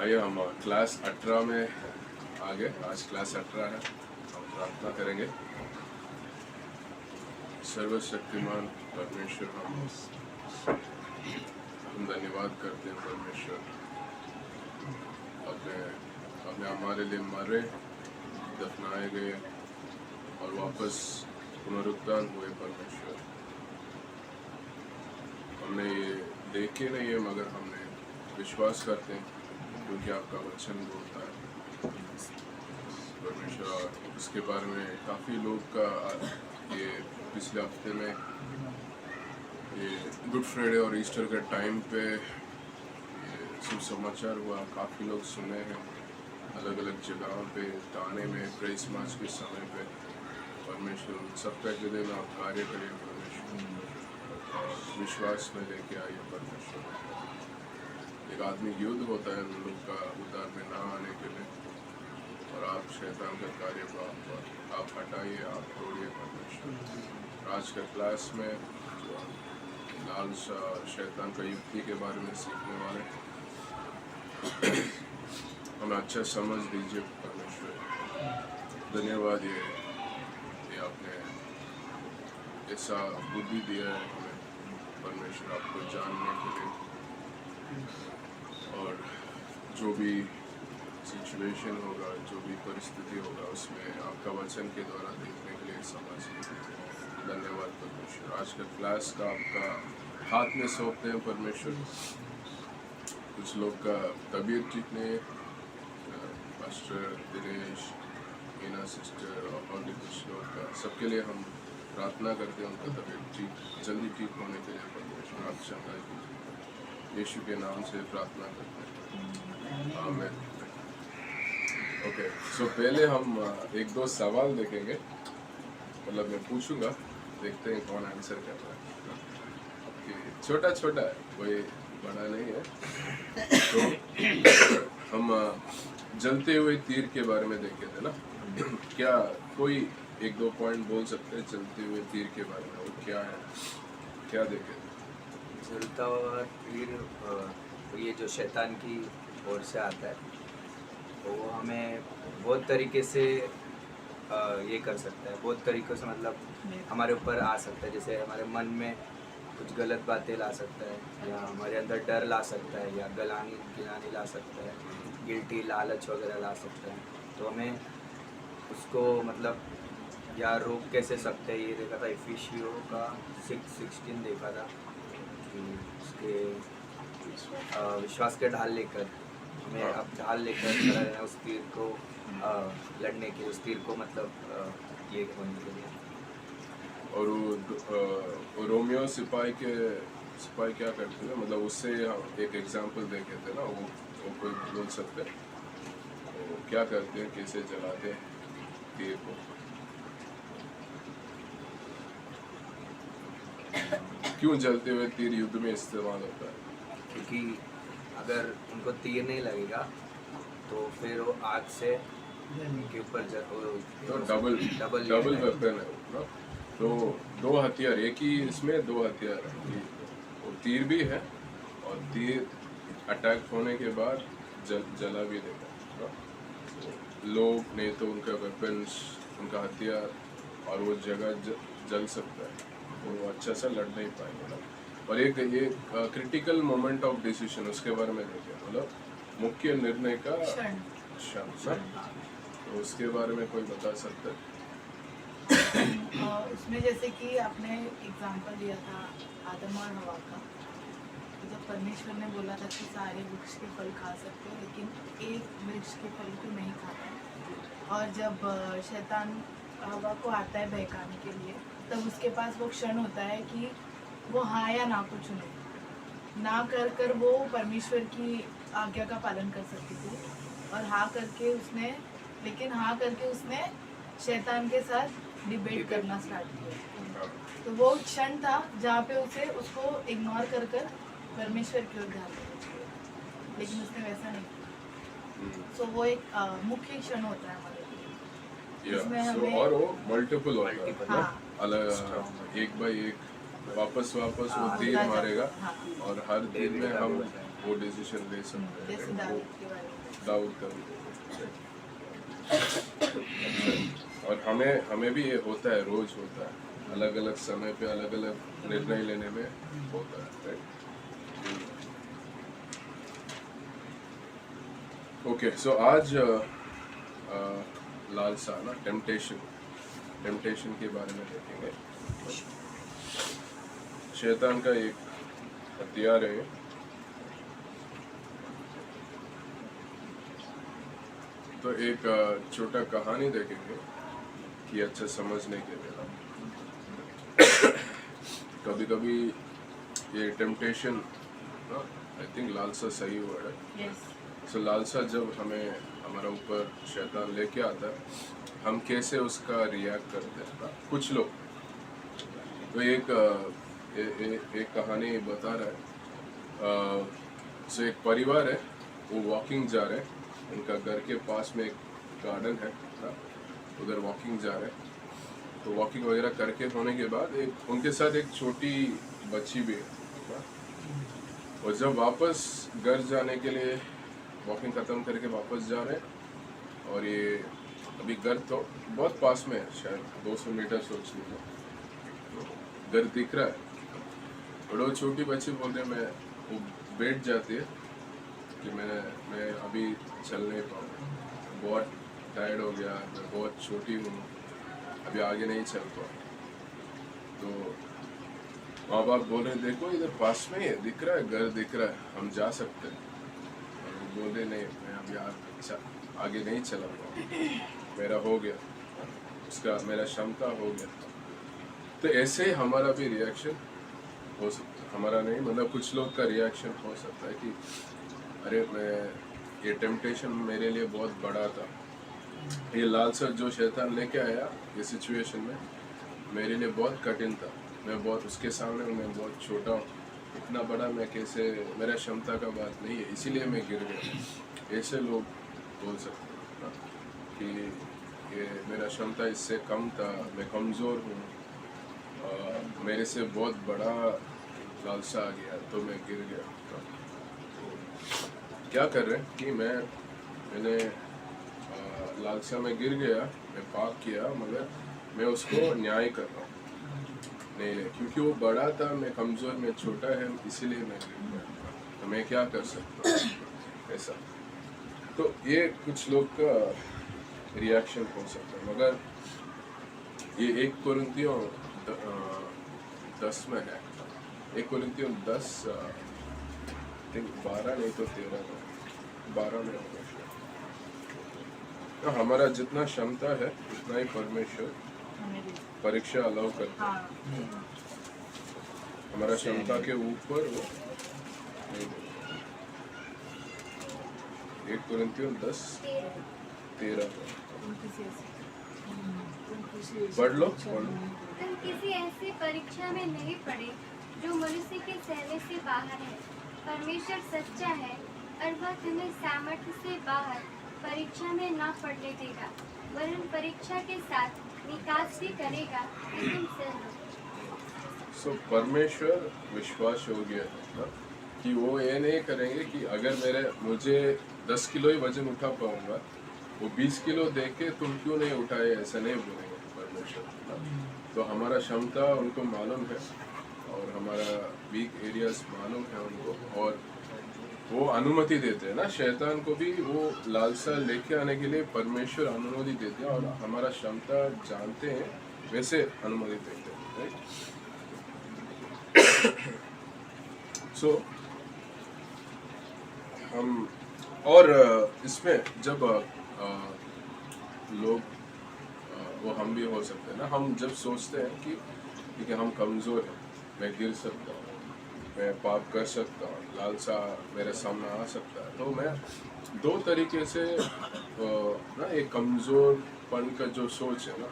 आइए हम क्लास 18 में आ गए। आज क्लास 18 है। हम प्रार्थना करेंगे। सर्वशक्तिमान परमेश्वर, हम धन्यवाद करते हैं परमेश्वर, अपने हमारे लिए मरे, दफनाए गए और वापस पुनरुत्थान हुए। परमेश्वर, हमने ये देखे नहीं है मगर हमने विश्वास करते हैं क्योंकि आपका वचन बोलता है परमेश्वर। उसके बारे में काफ़ी लोग का ये पिछले हफ्ते में ये गुड फ्राइडे और ईस्टर के टाइम पे ये सुसमाचार हुआ। काफ़ी लोग सुने हैं अलग अलग जगहों पे, ताने में, प्रेस मार्च के समय पे। परमेश्वर सबका के दिन आप कार्य करिए परमेश्वर, और विश्वास में लेके आइए परमेश्वर। एक आदमी युद्ध होता है लोग का उद्धार में ना आने के लिए, और आप शैतान का कार्य को आप हटाइए, आप तोड़िए परमेश्वर। आज का क्लास में जो लालसा और शैतान का युक्ति के बारे में सीखने वाले, हमें अच्छा समझ दीजिए परमेश्वर। धन्यवाद ये आपने ऐसा बुद्धि दिया है हमें परमेश्वर, आपको जानने के लिए, और जो भी सिचुएशन होगा, जो भी परिस्थिति होगा, उसमें आपका वचन के द्वारा देखने के लिए समझ। धन्यवाद परमेश्वर। आज का क्लास का आपका हाथ में सौंपते हैं परमेश्वर। कुछ लोग का तबीयत ठीक नहीं है, पास्टर दिनेश, मीना सिस्टर और भी कुछ लोग का, सबके लिए हम प्रार्थना करते हैं उनका तबीयत जल्दी ठीक होने के लिए परमेश्वर आप क्षमा कीजिए। यीशु के नाम से प्रार्थना करते हैं, आमीन। ओके, सो पहले हम एक दो सवाल देखेंगे, मतलब मैं पूछूंगा, देखते हैं कौन आंसर कर रहा है। छोटा छोटा है, कोई बड़ा नहीं है। तो हम जलते हुए तीर के बारे में देखे थे ना। क्या कोई एक दो पॉइंट बोल सकते हैं जलते हुए तीर के बारे में? वो क्या है, क्या देखे थे? जलता हुआ तीर ये जो शैतान की ओर से आता है, तो वो हमें बहुत तरीके से ये कर सकता है, बहुत तरीक़ों से, मतलब हमारे ऊपर आ सकता है। जैसे हमारे मन में कुछ गलत बातें ला सकता है, या हमारे अंदर डर ला सकता है, या गिलानी ला सकता है, गिल्टी, लालच वगैरह ला सकता है। तो हमें उसको मतलब या रोक कैसे सकते हैं, ये देखा था। इफिसियों का 6:16 देखा था कि उसके विश्वास के ढाल लेकर हमें अब ढाल लेकर खड़ा रहना, उस तीर को लड़ने के, उस तीर को मतलब ये होने के लिए। और वो रोमियो सिपाही क्या करते थे, मतलब उससे एक एग्जांपल देखे थे ना, वो कोई बोल सकते हैं वो क्या करते हैं, कैसे जलाते हैं तीर को? क्यों जलते हुए तीर युद्ध में इस्तेमाल होता है? क्योंकि अगर उनको तीर नहीं लगेगा तो फिर वो आग से के ऊपर तो डबल वेपन है ना। तो दो हथियार, एक ही इसमें दो हथियार है, वो तीर भी है और तीर अटैक होने के बाद जला भी देगा। लोग नहीं तो उनका वेपन्स, उनका हथियार, और वो जगह जल सकता है, वो अच्छा सा लड़ नहीं पाएंगे ना। और एक ये क्रिटिकल मोमेंट ऑफ डिसीजन, उसके बारे में देखें, मतलब मुख्य निर्णय का क्षण, तो उसके बारे में कोई बता सकता है? उसमें जैसे कि आपने एग्जांपल दिया था आदम और हवा का, तो जब परमेश्वर ने बोला था कि सारे वृक्ष के फल खा सकते हो लेकिन एक वृक्ष के फल को नहीं खाता, और जब शैतान हवा को आता है बहकाने के लिए, तब उसके पास वो क्षण होता है कि वो हाँ या ना को चुने। ना कर वो परमेश्वर की आज्ञा का पालन कर सकती थी, और हाँ करके उसने शैतान के साथ डिबेट करना स्टार्ट किया। तो वो क्षण था जहाँ पे उसको इग्नोर कर परमेश्वर की ओर ध्यान देना चाहिए, लेकिन उसने वैसा नहीं किया। सो वो एक मुख्य क्षण होता है हमारे लिए, इसमें हमें और वो मल्टीपल होता है, हाँ, अलग एक बाई एक वापस वो तीर मारेगा, और हर तीर में हम वो डिसीजन ले सकते जैसे हैं, दाऊद वो के बारे में। दाऊद का भी। और हमें भी ये होता है, रोज होता है, अलग अलग समय पे अलग अलग निर्णय लेने में होता है, राइट? ओके, सो आज लालसा ना, टेम्पटेशन के बारे में देखेंगे। शैतान का एक हथियार है। तो एक छोटा कहानी देखेंगे कि अच्छा समझने के लिए। कभी कभी ये टेम्पटेशन, आई थिंक लालसा सही वर्ड है। यस। सो लालसा जब हमारा ऊपर शैतान लेके आता है, हम कैसे उसका रिएक्ट करते हैं ना? कुछ लोग तो एक कहानी बता रहा है। सो एक परिवार है, वो वॉकिंग जा रहे हैं, उनका घर के पास में एक गार्डन है ना, उधर वॉकिंग जा रहे हैं। तो वॉकिंग वगैरह करके होने के बाद उनके साथ एक छोटी बच्ची भी है ना? और जब वापस घर जाने के लिए वॉकिंग ख़त्म करके वापस जा रहे हैं, और ये अभी घर तो बहुत पास में है, शायद 200 मीटर सोच लीजिए, घर दिख रहा है। और वो छोटी बच्ची बोलते हैं, मैं वो बैठ जाती है कि मैं अभी चल नहीं पाऊँगा, बहुत टायर्ड हो गया, मैं बहुत छोटी हूँ, अभी आगे नहीं चल पाऊँ। तो माँ बाप बोल रहे, देखो इधर पास में ही है, दिख रहा है, घर दिख रहा है, हम जा सकते हैं। और वो बोल रहे, नहीं मैं अभी आगे नहीं चला पाऊँ, मेरा हो गया, मेरा क्षमता हो गया। तो ऐसे ही हमारा भी रिएक्शन हो सकता है, हमारा नहीं मतलब कुछ लोग का रिएक्शन हो सकता है कि अरे ये टेम्पटेशन मेरे लिए बहुत बड़ा था, ये लालसा जो शैतान लेके आया ये सिचुएशन में मेरे लिए बहुत कठिन था, मैं बहुत उसके सामने हूँ, मैं बहुत छोटा हूँ, इतना बड़ा मैं कैसे, मेरा क्षमता का बात नहीं है, इसीलिए मैं गिर गया। ऐसे लोग बोल सकते हैं ना कि ये मेरा क्षमता इससे कम था, मैं कमज़ोर हूँ, मेरे से बहुत बड़ा लालसा आ गया तो मैं गिर गया। तो क्या कर रहे हैं कि मैंने लालसा में गिर गया, मैं पाप किया, मगर मैं उसको न्याय कर रहा हूँ। नहीं, क्योंकि वो बड़ा था, मैं कमज़ोर, मैं छोटा है, इसीलिए मैं गिर गया, तो मैं क्या कर सकता हूँ ऐसा। तो ये कुछ लोग का रिएक्शन हो सकता है, मगर ये 1 कोरिन्थियों 10 में है, 1 कोरिन्थियों 10 12 नहीं तो 13 में, 12 में होगा। तो हमारा जितना क्षमता है उतना ही परमेश्वर परीक्षा अलाउ करता है। हाँ। हमारा क्षमता के ऊपर वो नहीं देता। 1 कोरिन्थियों 10:13 पढ़ लो। तुम किसी ऐसी परीक्षा में नहीं पड़े जो मनुष्य के सहने से बाहर है। परमेश्वर सच्चा है और वह तुम्हें सामर्थ्य से बाहर परीक्षा में न पड़ने देगा, वरन परीक्षा के साथ निकास भी करेगा कि तुम सह लो। सो परमेश्वर विश्वास योग्य है ना, कि वो ये नहीं करेंगे कि अगर मुझे 10 किलो ही वजन उठा पाऊंगा, वो 20 किलो देख के तुम क्यों नहीं उठाए, ऐसा नहीं बोलेंगे परमेश्वर ना। तो हमारा क्षमता उनको मालूम है और हमारा वीक एरियाज मालूम है उनको, और वो अनुमति देते हैं ना, शैतान को भी वो लालसा लेके आने के लिए परमेश्वर अनुमति देते हैं, और हमारा क्षमता जानते हैं वैसे अनुमति देते हैं, राइट? सो हम और इसमें जब लोग वो हम भी हो सकते हैं ना, हम जब सोचते हैं कि ठीक है हम कमज़ोर हैं, मैं गिर सकता हूँ, मैं पाप कर सकता हूँ, लालसा मेरे सामने आ सकता है, तो मैं 2 तरीके से ना एक कमज़ोरपन का जो सोच है ना,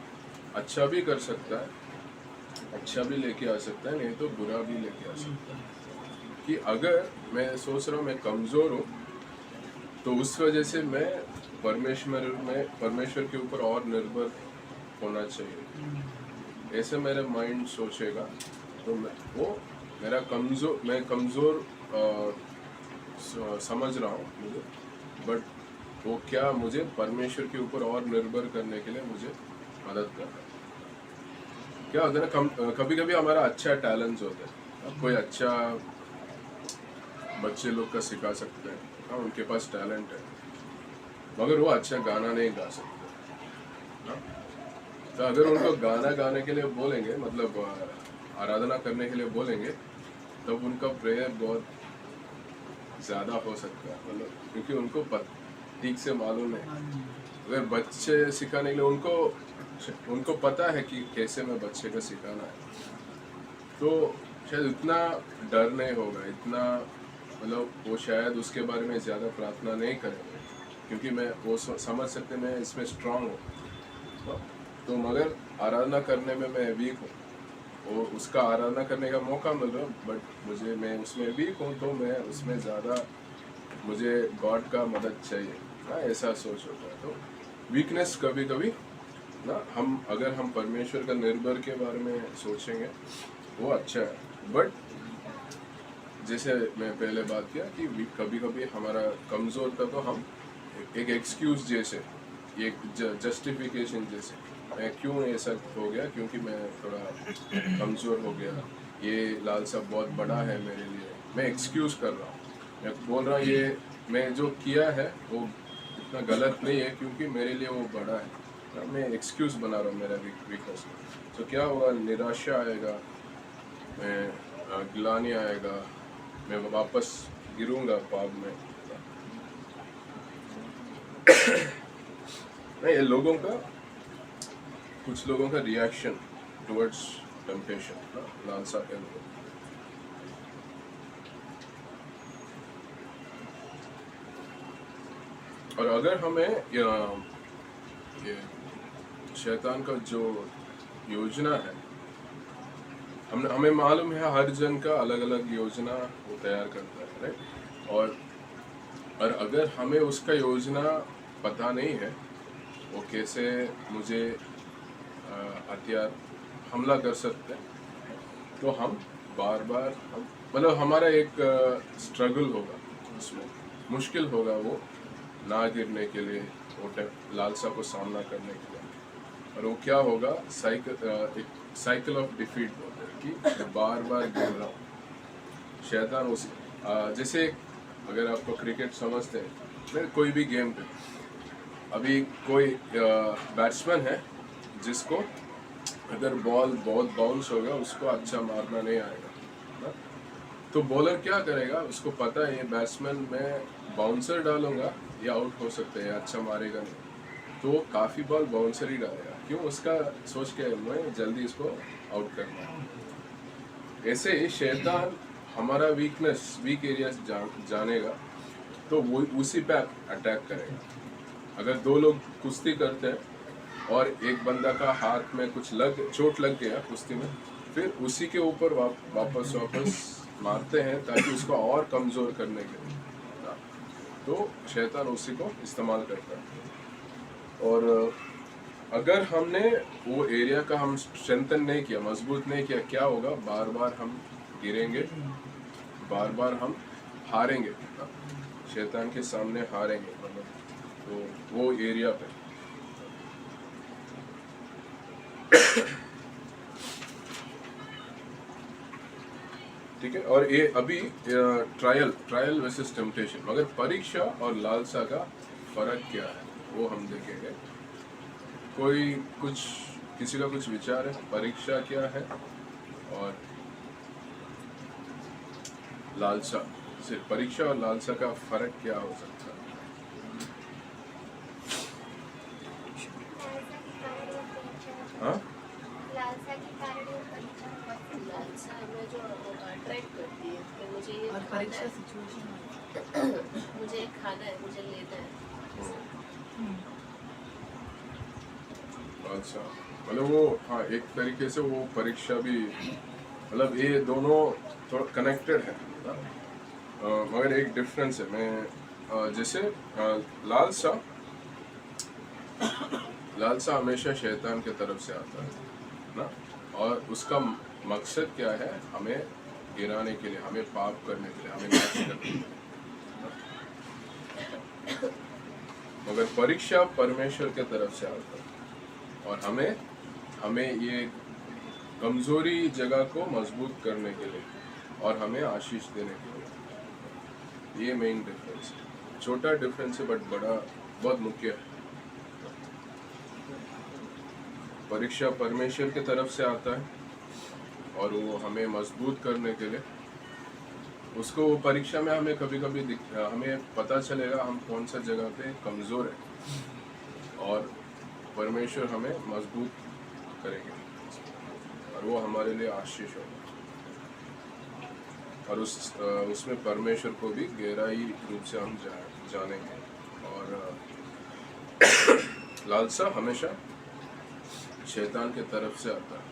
अच्छा भी कर सकता है, अच्छा भी लेके आ सकता है, नहीं तो बुरा भी लेके आ सकता है। कि अगर मैं सोच रहा हूँ मैं कमज़ोर हूँ, तो उस वजह से मैं परमेश्वर के ऊपर और निर्भर होना चाहिए, ऐसे मेरा माइंड सोचेगा, तो मैं कमज़ोर समझ रहा हूँ मुझे, बट वो क्या मुझे परमेश्वर के ऊपर और निर्भर करने के लिए मुझे मदद कर रहा है। क्या होता है ना, कभी कभी हमारा अच्छा टैलेंट होता है, कोई अच्छा बच्चे लोग का सिखा सकते हैं, हाँ उनके पास टैलेंट है, मगर वो अच्छा गाना नहीं गा सकते, हाँ? तो अगर उनको गाना गाने के लिए बोलेंगे, मतलब आराधना करने के लिए बोलेंगे, तब उनका प्रेयर बहुत ज़्यादा हो सकता है, मतलब क्योंकि उनको ठीक से मालूम है। अगर बच्चे सिखाने के लिए उनको पता है कि कैसे मैं बच्चे को सिखाना है, तो शायद इतना डर नहीं होगा, इतना मतलब वो शायद उसके बारे में ज़्यादा प्रार्थना नहीं करेंगे, क्योंकि मैं वो समझ सकते मैं इसमें स्ट्रांग हूँ। तो मगर आराधना करने में मैं वीक हूँ, वो उसका आराधना करने का मौका मिल रहा है, बट मैं उसमें वीक हूँ, तो मैं उसमें ज़्यादा मुझे गॉड का मदद चाहिए ना, ऐसा सोच होता है। तो वीकनेस कभी कभी ना, अगर हम परमेश्वर का निर्भर के बारे में सोचेंगे वो अच्छा है, बट जैसे मैं पहले बात किया कि कभी कभी हमारा कमज़ोर था, तो हम एक एक्सक्यूज़ जैसे, एक जस्टिफिकेशन जैसे, मैं क्यों ऐसा हो गया, क्योंकि मैं थोड़ा कमज़ोर हो गया, ये लालसा बहुत बड़ा है मेरे लिए, मैं एक्सक्यूज़ कर रहा हूँ, मैं बोल रहा हूँ ये मैं जो किया है वो इतना गलत नहीं है, क्योंकि मेरे लिए वो बड़ा है ना, मैं एक्सक्यूज़ बना रहा हूँ मेरा वीकनेस। तो क्या होगा, निराशा आएगा, मैं गिलानी आएगा, मैं वापस गिरूंगा पाप में। नहीं, ये कुछ लोगों का रिएक्शन टुवर्ड्स टेम्पटेशन, लालसा के लोग। और अगर हमें ये शैतान का जो योजना है, हमें मालूम है हर जन का अलग अलग योजना वो तैयार करता है, राइट? और अगर हमें उसका योजना पता नहीं है, वो कैसे मुझे हथियार हमला कर सकते हैं, तो हम बार बार मतलब हमारा एक स्ट्रगल होगा, उसमें मुश्किल होगा वो ना गिरने के लिए, वो लालसा को सामना करने के लिए। और वो क्या होगा, एक साइकिल ऑफ डिफीट होता है कि मैं बार बार गिर रहा हूँ। शैतान उसी जैसे अगर आपको क्रिकेट समझते हैं, कोई भी गेम पे, अभी कोई बैट्समैन है जिसको अगर बॉल बहुत बाउंस होगा, उसको अच्छा मारना नहीं आएगा ना, तो बॉलर क्या करेगा, उसको पता है ये बैट्समैन मैं बाउंसर डालूंगा या आउट हो सकता है, अच्छा मारेगा नहीं, तो वो काफ़ी बॉल बाउंसर ही डालेगा, क्यों, उसका सोच के मैं जल्दी इसको आउट करना है। ऐसे ही शैतान हमारा वीक एरिया जानेगा, तो वो उसी पे अटैक करेगा। अगर दो लोग कुश्ती करते हैं और एक बंदा का हाथ में कुछ चोट लग गया कुश्ती में, फिर उसी के ऊपर वापस मारते हैं ताकि उसको और कमज़ोर करने के लिए, तो शैतान उसी को इस्तेमाल करता है। और अगर हमने वो एरिया का हम स्ट्रेंथन नहीं किया, मजबूत नहीं किया, क्या होगा, बार बार हम गिरेंगे, बार बार हम हारेंगे, शैतान के सामने हारेंगे, मतलब तो वो एरिया पे। ठीक है, और ये अभी ट्रायल वर्सेस टेम्पटेशन, मगर परीक्षा और लालसा का फर्क क्या है वो हम देखेंगे। किसी का कुछ विचार है, परीक्षा क्या है और लालसा, सिर्फ परीक्षा और लालसा का फर्क क्या हो सकता है? हाँ, लालसा के कारण वो परीक्षा लालसा में जो अट्रैक्ट करती है कि मुझे ये और खाना परीक्षा है, सिचुएशन मुझे ये खाना है, मुझे लेना है। अच्छा, मतलब वो, हाँ, एक तरीके से वो परीक्षा भी, मतलब ये दोनों थोड़ा कनेक्टेड है ना? मगर एक डिफरेंस है। मैं जैसे लालसा हमेशा शैतान के तरफ से आता है ना, और उसका मकसद क्या है, हमें गिराने के लिए, हमें पाप करने के लिए, हमें नाश करने के लिए। मगर परीक्षा परमेश्वर के तरफ से आता है और हमें ये कमजोरी जगह को मजबूत करने के लिए और हमें आशीष देने के लिए, ये मेन डिफरेंस है। छोटा डिफरेंस है बट बड़ा बहुत मुख्य है। परीक्षा परमेश्वर की तरफ से आता है और वो हमें मजबूत करने के लिए, उसको वो परीक्षा में हमें कभी कभी हमें पता चलेगा हम कौन सा जगह पे कमज़ोर है और परमेश्वर हमें मजबूत करेंगे और वो हमारे लिए आशीष होगा और उसमें परमेश्वर को भी गहराई रूप से हम जानेंगे। और लालसा हमेशा शैतान के तरफ से आता है।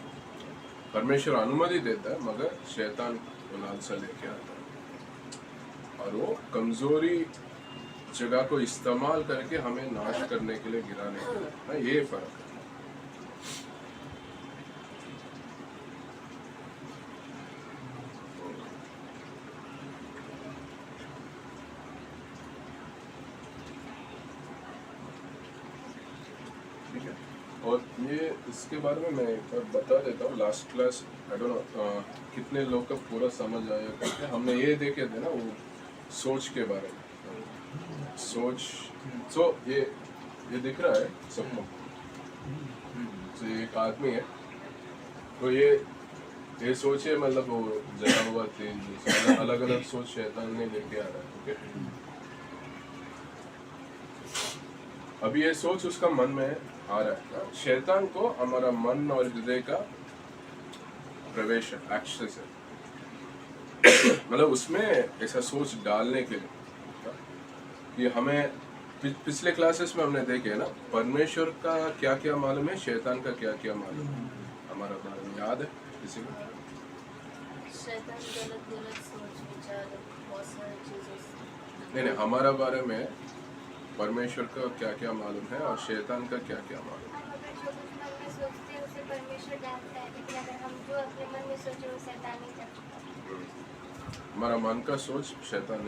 परमेश्वर अनुमति देता है मगर शैतान वो लालसा लेके आता है और वो कमजोरी जगह को इस्तेमाल करके हमें नाश करने के लिए गिराने के लिए, ये फर्क है। ठीक है, और ये इसके बारे में मैं एक बार बता देता हूँ। Last class I don't know कितने लोग का पूरा समझ आया करके हमने ये देखे थे ना, वो सोच के बारे में। सोच ये दिख रहा है सबको। तो ये एक आदमी है, तो ये सोच है, मतलब वो जला हुआ तेल, अलग अलग सोच शैतान ने लेके आ रहा है। ओके, अभी ये सोच उसका मन में आ रहा है। शैतान को हमारा मन और हृदय का प्रवेश है, एक्सेस है। मतलब उसमें ऐसा सोच डालने के लिए कि हमें पिछले क्लासेस में हमने देखे ना, परमेश्वर का क्या क्या मालूम है, शैतान का क्या क्या मालूम है, हमारा बारे में याद है किसी को? शैतान गलत सोच विचार बहुत सारी चीज़ों से नहीं, हमारा बारे में परमेश्वर का क्या क्या मालूम है और शैतान का क्या क्या मालूम है। हम अगर जो कुछ मन में सोचते हैं उसे परमेश्वर जानता है, लेकिन अगर हम जो अपने मन में सोचे वो शैतान नहीं जानता। हमारा मन का सोच शैतान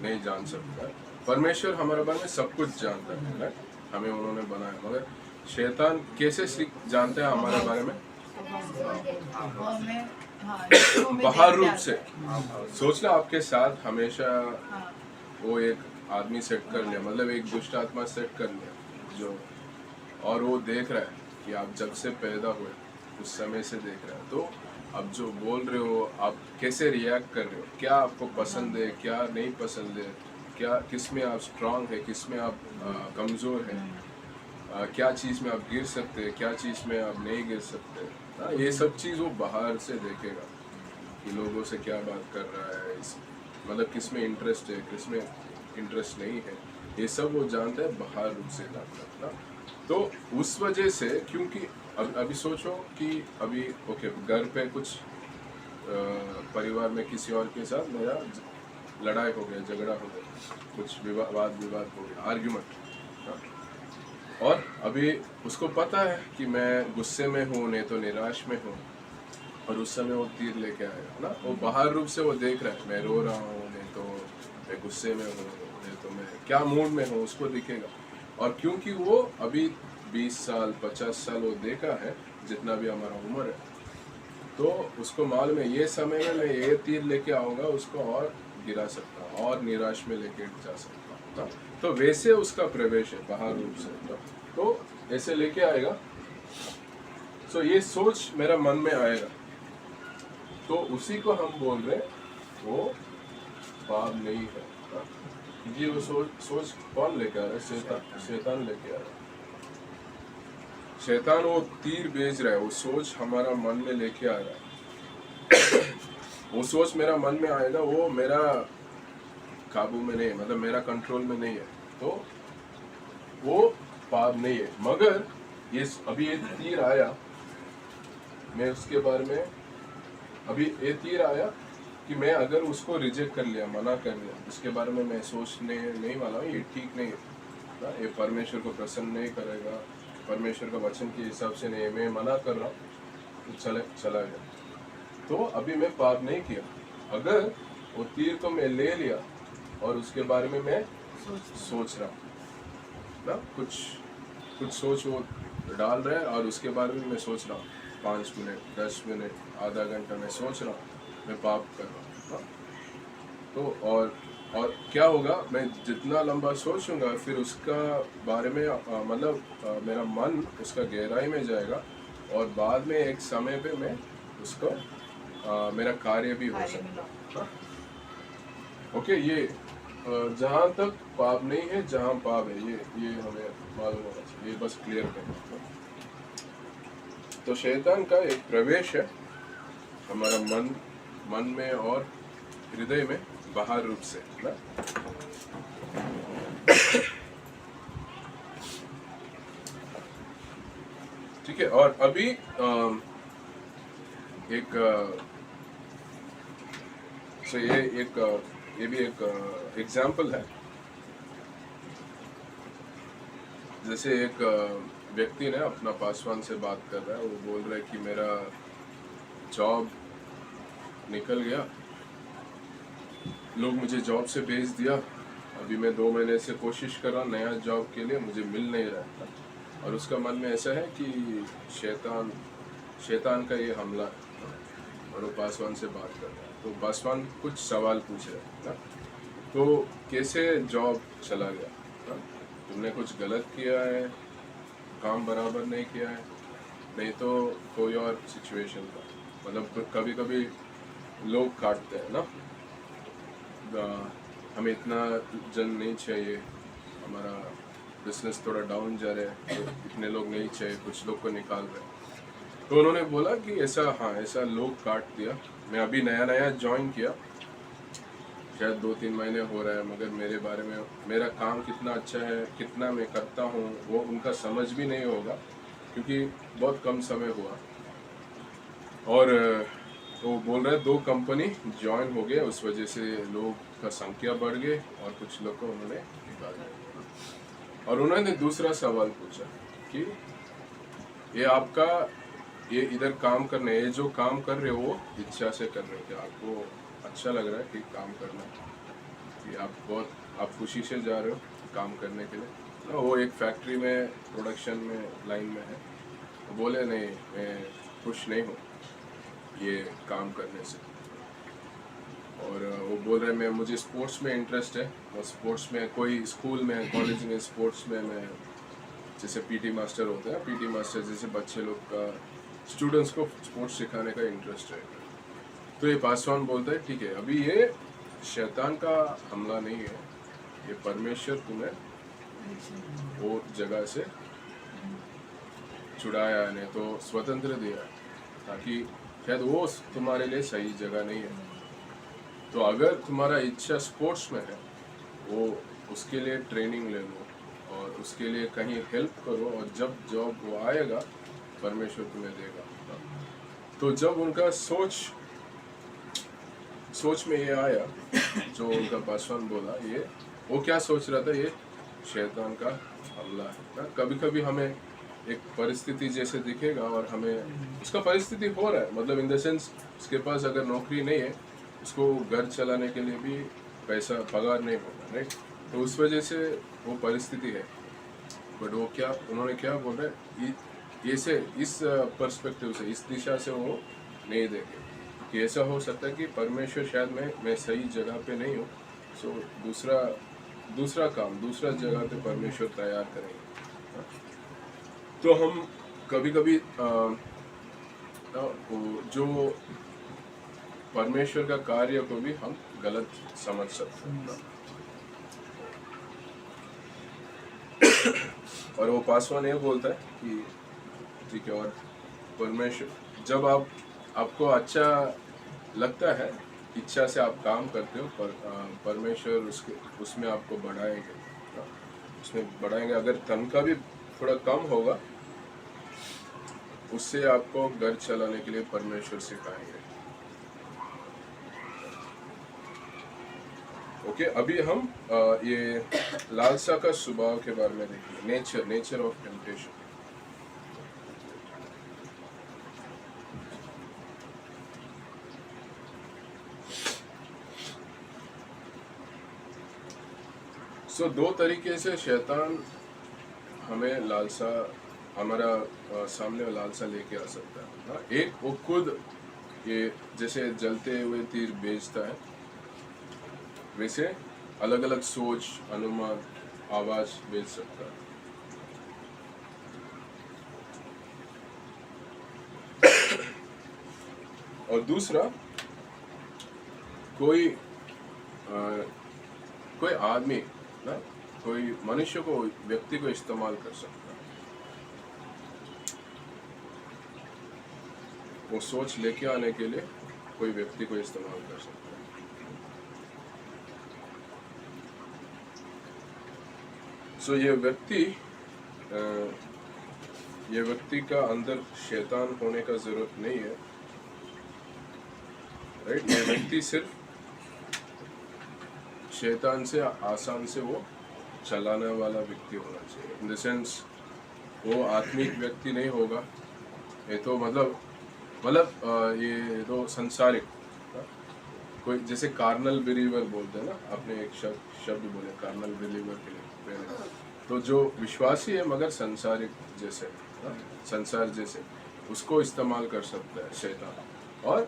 नहीं जान सकता है। परमेश्वर हमारे बारे में सब कुछ जानता है, हमें उन्होंने बनाया, मगर शैतान कैसे जानते हैं हमारे बारे में? बाहर रूप से। सोच लो आपके साथ हमेशा वो एक आदमी सेट कर लिया, मतलब एक दुष्ट आत्मा सेट कर लिया जो, और वो देख रहा है कि आप जब से पैदा हुए उस समय से देख रहा है, तो आप जो बोल रहे हो, आप कैसे रिएक्ट कर रहे हो, क्या आपको पसंद है, क्या नहीं पसंद है, क्या किस में आप स्ट्रांग है, किस में आप कमज़ोर हैं, क्या चीज़ में आप गिर सकते हैं, क्या चीज़ में आप नहीं गिर सकते। ये सब चीज़ वो बाहर से देखेगा कि लोगों से क्या बात कर रहा है, मतलब किस में इंटरेस्ट है, किस में इंटरेस्ट नहीं है, ये सब वो जानता है, बाहर रूप से जानता है। तो उस वजह से, क्योंकि अभी सोचो कि अभी ओके घर पे कुछ परिवार में किसी और के साथ मेरा लड़ाई हो गया, झगड़ा हो गया, कुछ वाद विवाद हो गया, आर्ग्यूमेंट, और अभी उसको पता है कि मैं गुस्से में हूँ, नहीं तो निराश में हूँ, और उस समय वो तीर लेके आएगा ना, वो बाहर रूप से वो देख रहा है मैं रो रहा हूँ, नहीं तो मैं गुस्से में हूँ, नहीं तो मैं क्या मूड में हूँ, उसको दिखेगा। और क्योंकि वो अभी 20 साल 50 साल वो देखा है, जितना भी हमारा उम्र है, तो उसको मालूम है ये समय में मैं ये तीर लेके आऊँगा, उसको और गिरा सकता हूँ और निराश में लेके जा सकता हूँ ना। तो वैसे उसका प्रवेश है बाहर रूप से, तो ऐसे लेके आएगा। तो ये सोच मेरा मन में आएगा, तो उसी को हम बोल रहे वो पाप नहीं है। ये वो सोच कौन लेके आ रहा है? शैतान लेके आ रहा है। शैतान वो तीर भेज रहा है, वो सोच हमारा मन में लेके आ रहा है। वो सोच मेरा मन में आएगा, वो मेरा काबू में नहीं है, मतलब मेरा कंट्रोल में नहीं है, तो वो पाप नहीं है। मगर ये अभी ये तीर आया, मैं उसके बारे में अभी ये तीर आया कि मैं अगर उसको रिजेक्ट कर लिया, मना कर लिया, उसके बारे में मैं सोचने नहीं वाला हूँ, ये ठीक नहीं है ना, ये परमेश्वर को प्रसन्न नहीं करेगा, परमेश्वर का वचन के हिसाब से नहीं, मैं मना कर रहा हूँ, तो चला गया। तो अभी मैं पाप नहीं किया। अगर वो तीर को मैं ले लिया और उसके बारे में मैं सोच रहा हूँ, ना, कुछ सोच वो डाल रहे हैं और उसके बारे में मैं सोच रहा हूँ 5 मिनट 10 मिनट आधा घंटा मैं सोच रहा हूँ, मैं पाप कर रहा हूँ, हाँ? तो और क्या होगा, मैं जितना लंबा सोचूंगा फिर उसका बारे में मतलब मेरा मन उसका गहराई में जाएगा और बाद में एक समय पे मैं उसको मेरा कार्य भी हो कार्य सकता में है, हाँ? ओके, ये जहाँ तक पाप नहीं है, जहाँ पाप है, ये हमें मालूम होना चाहिए, ये बस क्लियर करना। तो शैतान का एक प्रवेश है हमारा मन में और हृदय में बाहर रूप से ना। ठीक है, और अभी एक so ये भी एक एग्जाम्पल है। जैसे एक व्यक्ति ने अपना पासवान से बात कर रहा है, वो बोल रहा है कि मेरा जॉब निकल गया, लोग मुझे जॉब से भेज दिया, अभी मैं 2 महीने से कोशिश कर रहा हूँ नया जॉब के लिए, मुझे मिल नहीं रहा है। और उसका मन में ऐसा है कि शैतान का ये हमला है, और वो पासवान से बात कर रहा है। तो पासवान कुछ सवाल पूछ रहे हैं, तो कैसे जॉब चला गया, ना? तुमने कुछ गलत किया है, काम बराबर नहीं किया है, नहीं तो कोई और सिचुएशन था। मतलब कभी कभी लोग काटते हैं ना, हमें इतना जन नहीं चाहिए, हमारा बिजनेस थोड़ा डाउन जा रहा है, तो इतने लोग नहीं चाहिए, कुछ लोग को निकाल रहे हैं। तो उन्होंने बोला कि ऐसा, हाँ ऐसा लोग काट दिया, मैं अभी नया ज्वाइन किया, शायद 2-3 महीने हो रहा है, मगर मेरे बारे में मेरा काम कितना अच्छा है, कितना मैं करता हूँ, वो उनका समझ भी नहीं होगा, क्योंकि बहुत कम समय हुआ। और वो बोल रहे 2 कंपनी ज्वाइन हो गए, उस वजह से लोग का संख्या बढ़ गई और कुछ लोग को उन्होंने निकाल दिया। और उन्होंने दूसरा सवाल पूछा कि ये आपका ये इधर काम करने, ये जो काम कर रहे हो वो इच्छा से कर रहे हो क्या, आपको अच्छा लग रहा है कि काम करना, कि आप खुशी से जा रहे हो काम करने के लिए ना? वो एक फैक्ट्री में प्रोडक्शन में लाइन में है, वो बोले नहीं, मैं खुश नहीं हूँ ये काम करने से। और वो बोल रहे मैं, मुझे स्पोर्ट्स में इंटरेस्ट है, और स्पोर्ट्स में कोई स्कूल में कॉलेज में स्पोर्ट्स में मैं जैसे पीटी मास्टर होता है, पीटी मास्टर जैसे बच्चे लोग का स्टूडेंट्स को स्पोर्ट्स सिखाने का इंटरेस्ट है। तो ये पासवान बोलता है ठीक है, अभी ये शैतान का हमला नहीं है, ये परमेश्वर तुम्हें वो जगह से छुड़ाया है, नहीं तो स्वतंत्र दिया है, ताकि शायद वो तुम्हारे लिए सही जगह नहीं है। तो अगर तुम्हारा इच्छा स्पोर्ट्स में है, वो उसके लिए ट्रेनिंग ले लो और उसके लिए कहीं हेल्प करो, और जब जॉब वो आएगा परमेश्वर तुम्हें देगा। तो जब उनका सोच में ये आया, जो उनका पासवान बोला, ये वो क्या सोच रहा था, ये शैतान का हमला है ना। कभी कभी हमें एक परिस्थिति जैसे दिखेगा और हमें उसका परिस्थिति हो रहा है, मतलब इन द सेंस उसके पास अगर नौकरी नहीं है, उसको घर चलाने के लिए भी पैसा पगार नहीं होगा, राइट? तो उस वजह से वो परिस्थिति है। बट वो क्या, उन्होंने क्या बोल रहे, ऐसे इस पर्सपेक्टिव से, इस दिशा से वो नहीं देखे कि ऐसा हो सकता है कि परमेश्वर शायद मैं सही जगह पे नहीं हूँ, सो दूसरा काम दूसरा जगह पे परमेश्वर तैयार करेंगे। तो हम कभी कभी जो परमेश्वर का कार्य को भी हम गलत समझ सकते हैं। और वो पासवान ये बोलता है कि ठीक है, और परमेश्वर जब आपको अच्छा लगता है, इच्छा से आप काम करते हो, परमेश्वर उसमें आपको बढ़ाएंगे। अगर तनख्वाह भी थोड़ा कम होगा, उससे आपको घर चलाने के लिए परमेश्वर सिखाएंगे। ओके, अभी हम ये लालसा का स्वभाव के बारे में देखेंगे, नेचर ऑफ टेम्पटेशन। सो 2 तरीके से शैतान हमें लालसा हमारा सामने लालसा लेके आ सकता है ना। एक वो खुद ये जैसे जलते हुए तीर बेचता है, वैसे अलग अलग सोच, अनुमान, आवाज बेच सकता है। और दूसरा, कोई कोई आदमी ना, कोई मनुष्य को, व्यक्ति को इस्तेमाल कर सकता है। वो सोच लेके आने के लिए कोई व्यक्ति को इस्तेमाल कर सकता है। सो ये व्यक्ति का अंदर शैतान होने का जरूरत नहीं है, राइट। ये व्यक्ति सिर्फ शैतान से आसान से वो चलाने वाला व्यक्ति होना चाहिए। इन द सेंस वो आत्मिक व्यक्ति नहीं होगा, ये तो मतलब ये तो संसारिक, कोई जैसे कार्नल बिलीवर बोलते हैं ना, आपने एक शब्द बोले कार्नल बिलीवर के लिए, तो जो विश्वासी है मगर संसारिक जैसे, संसार जैसे, उसको इस्तेमाल कर सकता है शैतान, और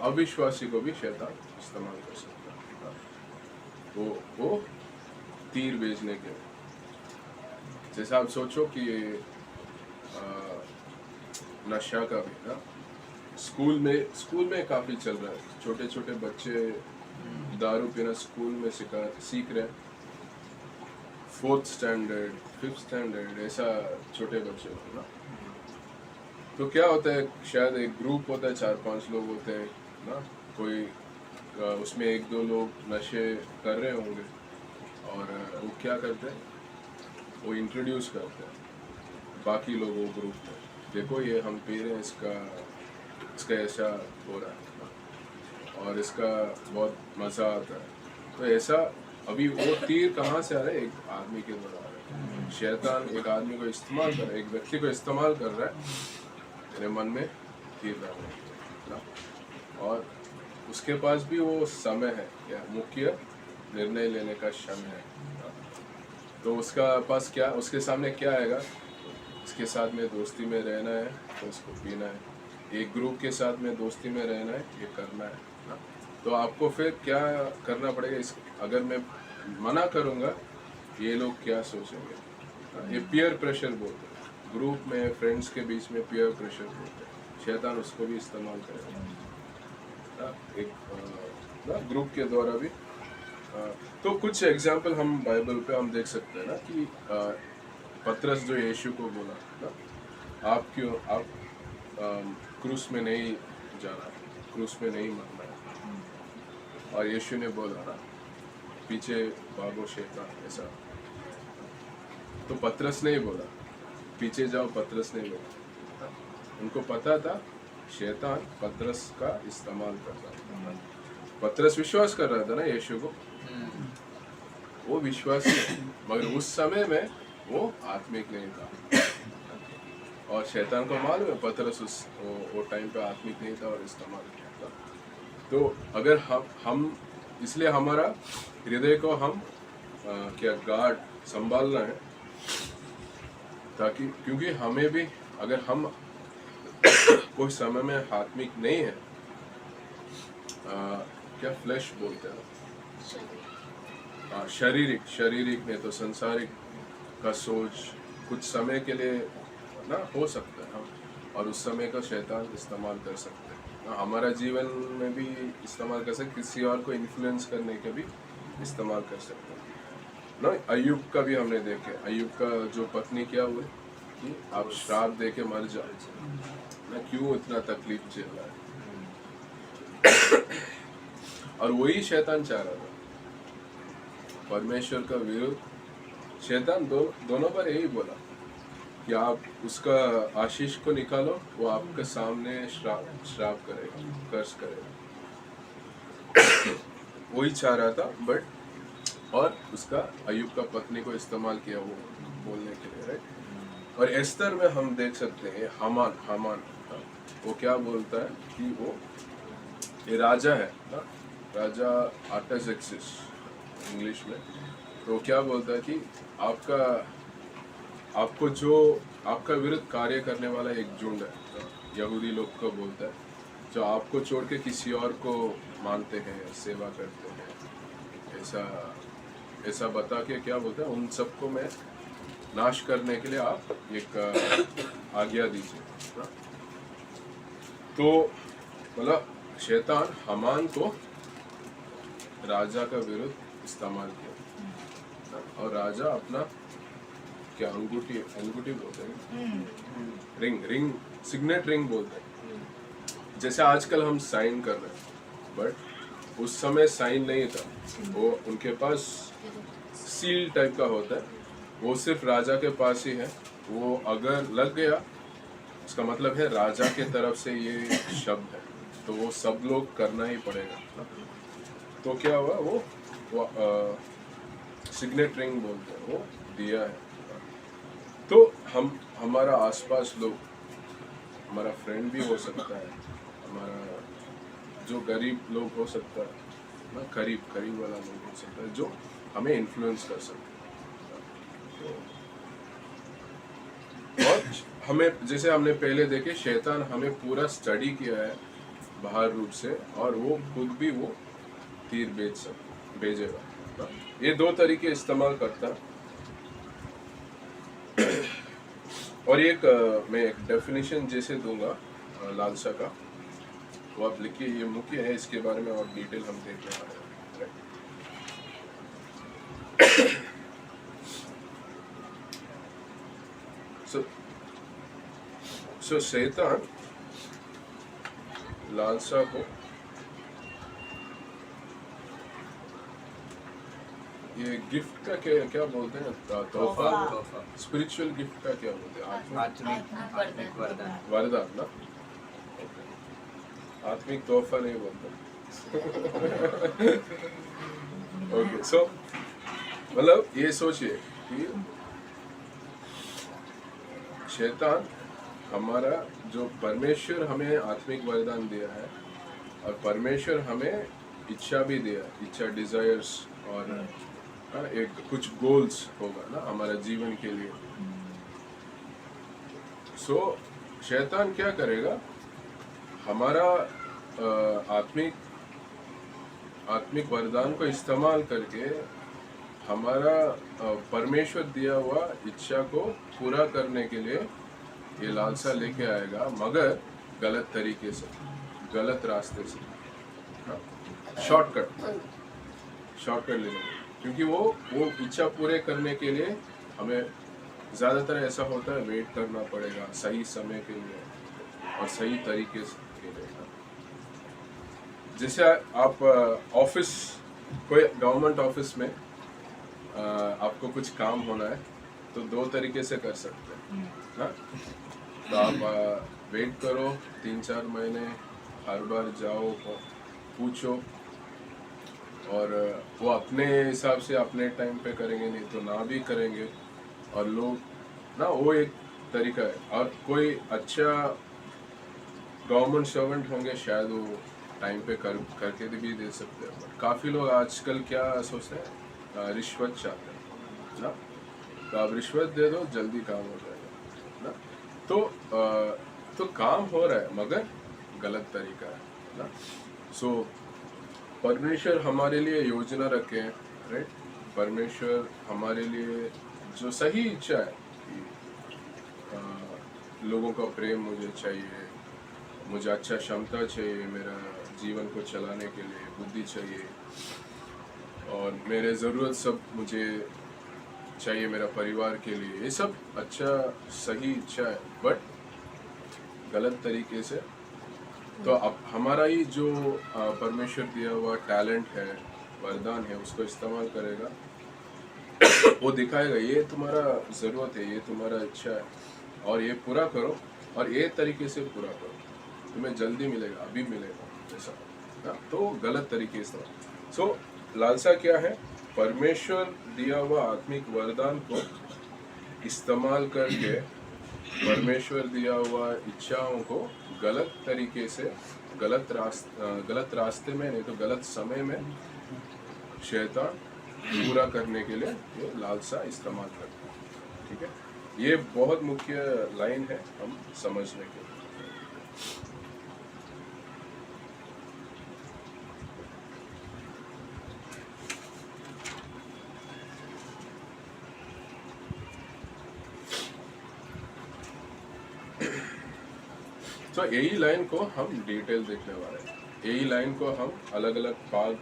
अविश्वासी को भी शैतान इस्तेमाल कर सकता है वो तीर बेचने के लिए। जैसे आप सोचो कि नशा का भी ना स्कूल में काफी चल रहा है। छोटे छोटे बच्चे दारू पीना स्कूल में सीख रहे हैं, 4th स्टैंडर्ड 5th स्टैंडर्ड, ऐसा छोटे बच्चे को ना। तो क्या होता है, शायद एक ग्रुप होता है, 4-5 लोग होते हैं ना, कोई उसमें 1-2 लोग नशे कर रहे होंगे, और वो क्या करते हैं, वो इंट्रोड्यूस करते हैं बाकी लोगों ग्रुप में, देखो ये हम पी रहे हैं, इसका ऐसा हो रहा है और इसका बहुत मज़ा आता है। तो ऐसा अभी वो तीर कहाँ से आ रहा है, एक आदमी के द्वारा आ रहा है। शैतान एक आदमी को इस्तेमाल कर रहा है, एक व्यक्ति को इस्तेमाल कर रहा है मेरे मन में तीर डालने के लिए, और उसके पास भी वो समय है, क्या मुख्य निर्णय लेने का समय है। तो उसका पास क्या, उसके सामने क्या आएगा, इसके साथ में दोस्ती में रहना है तो उसको पीना है, एक ग्रुप के साथ में दोस्ती में रहना है, ये करना है ना। तो आपको फिर क्या करना पड़ेगा, अगर मैं मना करूँगा ये लोग क्या सोचेंगे, ये पीयर प्रेशर बोलते हैं, ग्रुप में फ्रेंड्स के बीच में पीयर प्रेशर बोलते हैं। शैतान उसको भी इस्तेमाल करेगा एक ग्रुप के द्वारा भी। तो कुछ एग्जाम्पल हम बाइबल पे हम देख सकते हैं ना, कि पतरस जो यीशु को बोला ना, आप क्रूस में नहीं जाना, क्रूस में नहीं मरना है, और यीशु ने बोला ना पीछे भागो शैतान, ऐसा। तो पतरस नहीं बोला पीछे जाओ, पतरस नहीं बोला, उनको पता था शैतान पतरस का इस्तेमाल करता था। पतरस विश्वास कर रहा था ना यीशु को, वो विश्वासी है, मगर उस समय में वो आत्मिक नहीं था, और शैतान को मालूम है पतरस वो टाइम पे आत्मिक नहीं था और इस्तेमाल किया था। तो अगर हम इसलिए हमारा हृदय को हम क्या गार्ड संभालना है, ताकि क्योंकि हमें भी अगर हम कोई समय में आत्मिक नहीं है, क्या फ्लैश बोलते हैं, शारीरिक में तो संसारिक का सोच कुछ समय के लिए ना हो सकता है, और उस समय का शैतान इस्तेमाल कर सकते हैं, हमारा जीवन में भी इस्तेमाल कर सकते, किसी और को इन्फ्लुएंस करने के भी इस्तेमाल कर सकते हैं ना। अय्यूब का भी हमने देखे, अय्यूब का जो पत्नी क्या हुई कि आप श्राप दे के मर जाओ ना, क्यों इतना तकलीफ झेल रहा है। और वही शैतान चाह रहा था, परमेश्वर का विरुद्ध शैतान दोनों बार यही बोला कि आप उसका आशीष को निकालो, वो आपके सामने श्राप करेगा, कर्ज करेगा। वही चाह रहा था, बट और उसका अय्यूब का पत्नी को इस्तेमाल किया वो बोलने के लिए, राइट। और एस्तर में हम देख सकते हैं हामान वो क्या बोलता है कि वो ये राजा है ना, राजा आर्टाजेक्सिस इंग्लिश में, तो क्या बोलता है कि आपका आपको जो आपका विरुद्ध कार्य करने वाला एक झुंड है, यहूदी लोग को बोलता है, जो आपको छोड़ के किसी और को मानते हैं, सेवा करते हैं, ऐसा बता के क्या बोलते हैं, उन सबको मैं नाश करने के लिए आप एक आज्ञा दीजिए ना? तो मतलब शैतान हामान को राजा का विरुद्ध इस्तेमाल किया और राजा अपना क्या अंगूठी बोलते हैं, रिंग सिग्नेट रिंग बोलते हैं, जैसे आजकल हम साइन कर रहे हैं, बट उस समय साइन नहीं था, वो उनके पास सील टाइप का होता है, वो सिर्फ राजा के पास ही है, वो अगर लग गया उसका मतलब है राजा के तरफ से ये शब्द है, तो वो सब लोग करना ही पड़ेगा ना? तो क्या हुआ, वो सिग्नेट रिंग बोलते हैं, वो दिया है। तो हमारा आसपास लोग, हमारा फ्रेंड भी हो सकता है, हमारा जो गरीब लोग हो सकता है ना, करीब वाला लोग हो सकता है, जो हमें इन्फ्लुएंस कर सकते हैं। तो और हमें, जैसे हमने पहले देखे, शैतान हमें पूरा स्टडी किया है बाहर रूप से, और वो खुद भी वो तीर भेजेगा ना? ये दो तरीके इस्तेमाल करता है। और एक मैं एक डेफिनेशन जैसे दूंगा लालसा का, वो आप लिखिए, ये मुख्य है, इसके बारे में और डिटेल हम देखने वाले हैं। सो शैतान लालसा को ये गिफ्ट का क्या बोलते हैं, तोहफा, स्पिरिचुअल गिफ्ट का क्या बोलते हैं, आत्मिक वरदान। वरदान ना? आत्मिक तोहफा नहीं बोलते। ओके, सो मतलब ये सोचिए कि शैतान हमारा, जो परमेश्वर हमें आत्मिक वरदान दिया है, और परमेश्वर हमें इच्छा भी दिया, इच्छा, डिजायर्स, और एक कुछ गोल्स होगा ना हमारा जीवन के लिए। सो शैतान क्या करेगा, हमारा आत्मिक वरदान को इस्तेमाल करके हमारा परमेश्वर दिया हुआ इच्छा को पूरा करने के लिए ये लालसा लेके आएगा, मगर गलत तरीके से, गलत रास्ते से, शॉर्टकट लेने, क्योंकि वो इच्छा पूरे करने के लिए हमें ज़्यादातर ऐसा होता है, वेट करना पड़ेगा सही समय के लिए और सही तरीके से के लिए। जैसे आप ऑफिस, कोई गवर्नमेंट ऑफिस में आपको कुछ काम होना है, तो दो तरीके से कर सकते हैं ना? तो आप वेट करो 3-4 महीने, हर बार जाओ, पूछो, और वो अपने हिसाब से अपने टाइम पे करेंगे, नहीं तो ना भी करेंगे, और लोग ना, वो एक तरीका है। और कोई अच्छा गवर्नमेंट सर्वेंट होंगे, शायद वो टाइम पे करके भी दे सकते हैं। बट काफ़ी लोग आजकल क्या सोचते हैं, रिश्वत चाहते हैं ना? तो आप रिश्वत दे दो, जल्दी काम हो जाएगा ना? तो काम हो रहा है, मगर गलत तरीका है ना? सो परमेश्वर हमारे लिए योजना रखे हैं, राइट? परमेश्वर हमारे लिए जो सही इच्छा है कि लोगों का प्रेम मुझे चाहिए, मुझे अच्छा क्षमता चाहिए, मेरा जीवन को चलाने के लिए बुद्धि चाहिए, और मेरे ज़रूरत सब मुझे चाहिए मेरा परिवार के लिए, ये सब अच्छा सही इच्छा है, बट गलत तरीके से। तो अब हमारा ही जो परमेश्वर दिया हुआ टैलेंट है, वरदान है, उसको इस्तेमाल करेगा, वो दिखाएगा ये तुम्हारा ज़रूरत है, ये तुम्हारा इच्छा है, और ये पूरा करो, और ये तरीके से पूरा करो, तुम्हें जल्दी मिलेगा, अभी मिलेगा, ऐसा ना? तो गलत तरीके से। सो लालसा क्या है, परमेश्वर दिया हुआ आत्मिक वरदान को इस्तेमाल करके परमेश्वर दिया हुआ इच्छाओं को गलत तरीके से, गलत रास्ते में, नहीं तो गलत समय में शैतान पूरा करने के लिए ये लालसा इस्तेमाल करता है। ठीक है, ये बहुत मुख्य लाइन है हम समझने के लिए। तो यही लाइन को हम डिटेल देखने वाले हैं। यही लाइन को हम अलग अलग पार्ट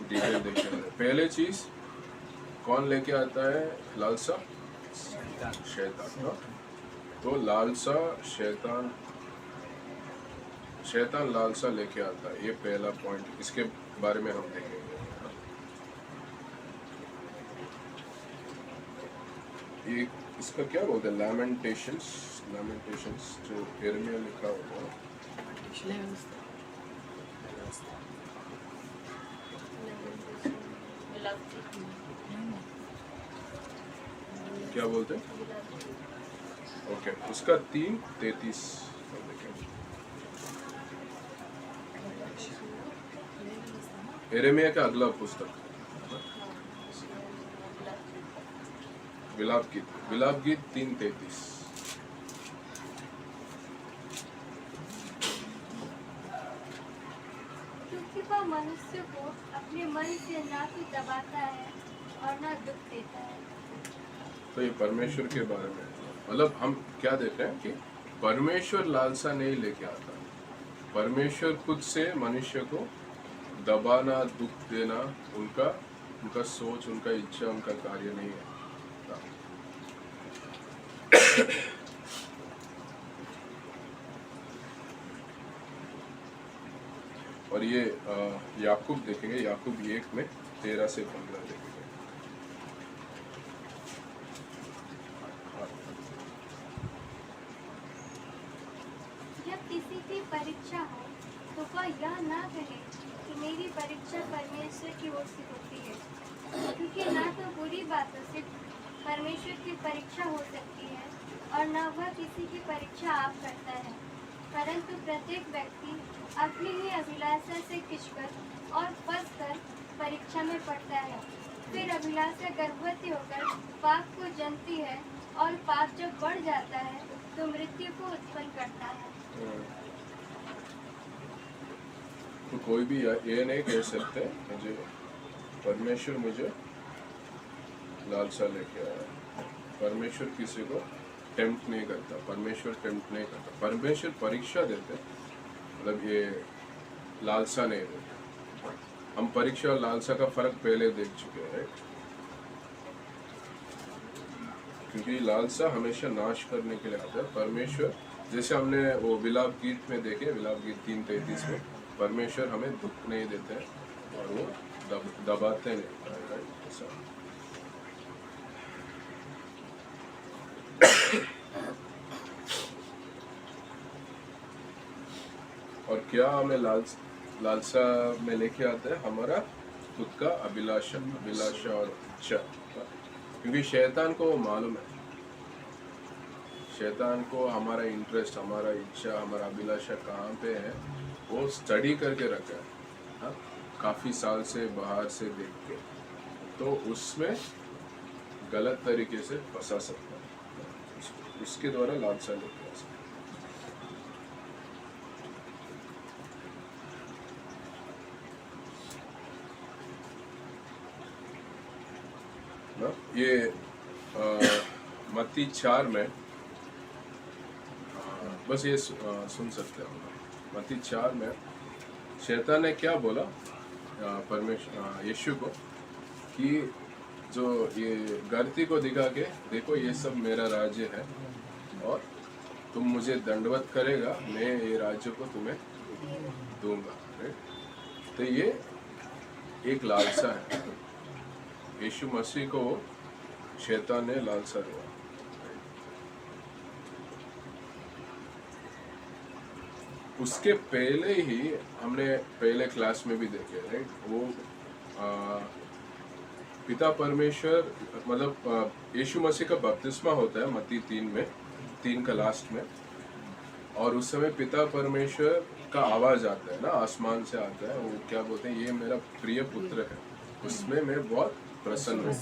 डिटेल देखने वाले हैं। पहले चीज कौन लेके आता है? लालसा, शैतान। तो लालसा शैतान, शैतान लालसा लेके आता है, ये पहला पॉइंट। इसके बारे में हम देखेंगे। ये इसका क्या बोलते हैं? लैमेंटेशंस, लैमेंटेशंस जो यिर्मयाह लिखा हुआ है। क्या बोलते हैं? ओके, उसका 3:33 हम देखेंगे। यिर्मयाह का अगला पुस्तक विलाप गीत, विलाप गीत 3:33। क्योंकि वह मनुष्य को अपने मन से ना तो दबाता है और ना दुख देता है। तो ये परमेश्वर के बारे में, मतलब हम क्या देख रहे हैं कि परमेश्वर लालसा नहीं लेके आता। परमेश्वर खुद से मनुष्य को दबाना, दुख देना उनका सोच, उनका इच्छा, उनका कार्य नहीं है। और ये याकूब देखेंगे, याकूब 1 में 13 से 15 देखेंगे। जब किसी की परीक्षा हो तो वह यह ना कहे कि मेरी परीक्षा परमेश्वर की ओर से होती है, क्योंकि ना तो बुरी बातों से परमेश्वर की परीक्षा हो सकती है और न वह किसी की परीक्षा आप करता है, परंतु प्रत्येक व्यक्ति अपनी ही अभिलाषा से खिंचकर और फंसकर परीक्षा में पड़ता है। फिर अभिलाषा गर्भवती होकर पाप को जन्मती है और पाप जब बढ़ जाता है तो मृत्यु को उत्पन्न करता है। तो कोई भी ये नहीं कह सकते मुझे परमेश्वर मुझे लालसा लेके आया। परमेश्वर किसी को टेम्प्ट नहीं करता, परमेश्वर टेम्प्ट नहीं करता। परमेश्वर परीक्षा देते, मतलब ये लालसा नहीं देते। हम परीक्षा और लालसा का फर्क पहले देख चुके हैं, क्योंकि लालसा हमेशा नाश करने के लिए आता है। परमेश्वर, जैसे हमने वो विलाप गीत में देखे, विलाप गीत 3:33 में, परमेश्वर हमें दुख नहीं देते और वो दबाते नहीं। ऐसा और क्या हमें लालसा में लेके आता है? हमारा खुद का अभिलाषा और इच्छा। क्योंकि शैतान को मालूम है, शैतान को हमारा इंटरेस्ट, हमारा इच्छा, हमारा अभिलाषा कहाँ पे है वो स्टडी करके रखा है, हाँ? काफ़ी साल से बाहर से देख के, तो उसमें गलत तरीके से फंसा सकता है। उसके द्वारा लालसा लेके आ सकता है। ये मत्ती 4 में बस ये सुन सकते हो। मत्ती 4 में शैतान ने क्या बोला परमेश्वर यीशु को कि जो ये गलती को दिखा के, देखो ये सब मेरा राज्य है और तुम मुझे दंडवत करेगा, मैं ये राज्य को तुम्हें दूंगा। तो ये एक लालसा है। यीशु मसीह को शैतान ने लालसा दिया। उसके पहले ही हमने पहले क्लास में भी देखे, राइट? वो पिता परमेश्वर, मतलब यीशु मसीह का बपतिस्मा होता है मत्ती 3 में, 3 का लास्ट में, और उस समय पिता परमेश्वर का आवाज आता है ना, आसमान से आता है। वो क्या बोलते हैं? ये मेरा प्रिय पुत्र है, उसमें मैं बहुत प्रसन्न हूँ।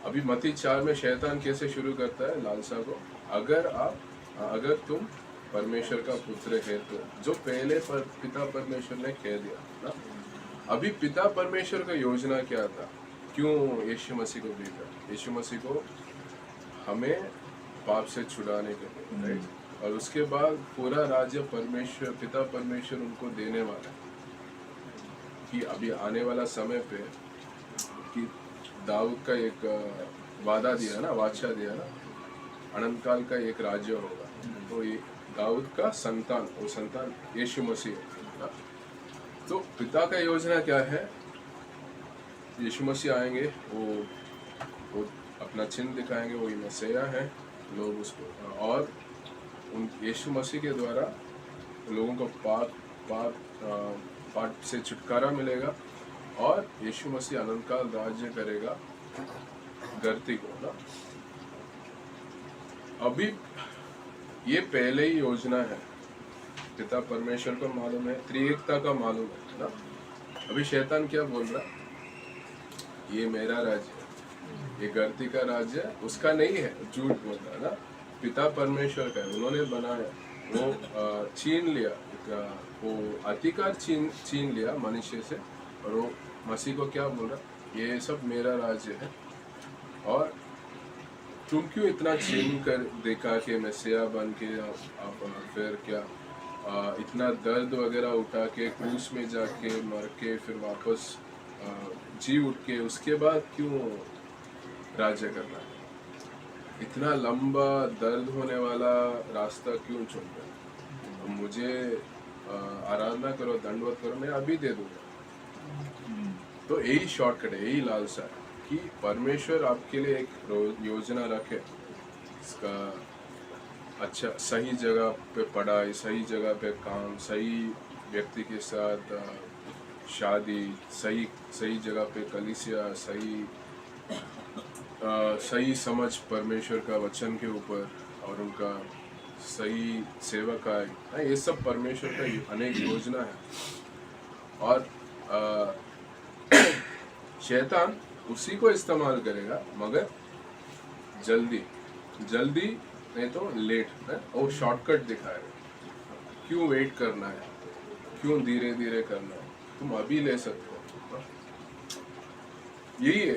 अभी मत्ती 4 में शैतान कैसे शुरू करता है लालसा को, अगर तुम परमेश्वर का पुत्र है तो, जो पहले पिता परमेश्वर ने कह दिया ना। अभी पिता परमेश्वर का योजना क्या था, क्यों यीशु मसीह को भेजा? यीशु मसीह को हमें पाप से छुड़ाने के लिए, राइट। और उसके बाद पूरा राज्य पिता परमेश्वर उनको देने वाला है, कि अभी आने वाला समय पे कि दाऊद का एक वादा दिया ना, वाचा दिया ना, अनंत काल का एक राज्य होगा। तो ये दाऊद का संतान, वो संतान यीशु मसीह है। तो पिता का योजना क्या है? यीशु मसीह आएंगे, वो अपना चिन्ह दिखाएंगे, वही मसीहा है, लोग उसको, और उन यीशु मसीह के द्वारा लोगों को पाप से छुटकारा मिलेगा, और यीशु मसीह अनंत काल राज्य करेगा धरती को ना। अभी ये पहले ही योजना है, पिता परमेश्वर को मालूम है, त्रिएकता का मालूम है ना। अभी शैतान क्या बोल रहा है? ये मेरा राज्य है, ये धरती का राज्य है, उसका नहीं है, झूठ बोल रहा है ना। पिता परमेश्वर का है, उन्होंने बनाया, वो छीन लिया, वो अधिकार छीन लिया मनुष्य से, और वो मसीह को क्या बोल रहा? ये सब मेरा राज्य है, और तुम क्यों इतना छीन कर देखा कि मसीहा बन के आप फिर क्या इतना दर्द वगैरह उठा के क्रूस में जाके मर के फिर वापस जी उठ के उसके बाद क्यों राज्य करना है? इतना लंबा दर्द होने वाला रास्ता क्यों चुन रहे? मुझे आराधना करो, दंडवत करो, मैं अभी दे दूंगा। तो यही शॉर्टकट है, यही लालसा है कि परमेश्वर आपके लिए एक योजना रखे, इसका अच्छा सही जगह पे पढ़ाई, सही जगह पे काम, सही व्यक्ति के साथ शादी, सही जगह पे कलीसिया, सही समझ परमेश्वर का वचन के ऊपर, और उनका सही सेवक है, ये सब परमेश्वर का अनेक योजना है। और शैतान उसी को इस्तेमाल करेगा, मगर जल्दी नहीं तो लेट है, और शॉर्टकट दिखाएगा। क्यों वेट करना है, क्यों धीरे धीरे करना है, तुम अभी ले सकते हो। यही है,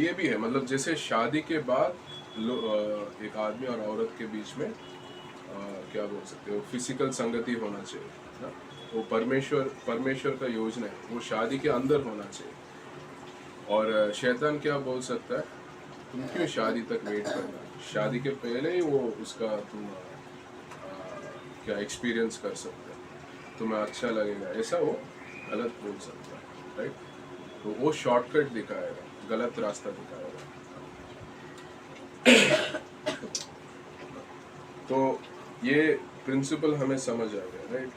ये भी है, मतलब जैसे शादी के बाद एक आदमी और औरत के बीच में क्या बोल सकते हो, फिजिकल संगति होना चाहिए ना। वो परमेश्वर का योजना है, वो शादी के अंदर होना चाहिए। और शैतान क्या बोल सकता है? तुम क्यों शादी तक वेट करना, शादी के पहले ही वो उसका तुम क्या एक्सपीरियंस कर सकते हो, तुम्हें अच्छा लगेगा, ऐसा वो गलत बोल सकता है, राइट। तो वो शॉर्टकट दिखाएगा, गलत रास्ता दिखाएगा। तो ये प्रिंसिपल हमें समझ आ गया, राइट।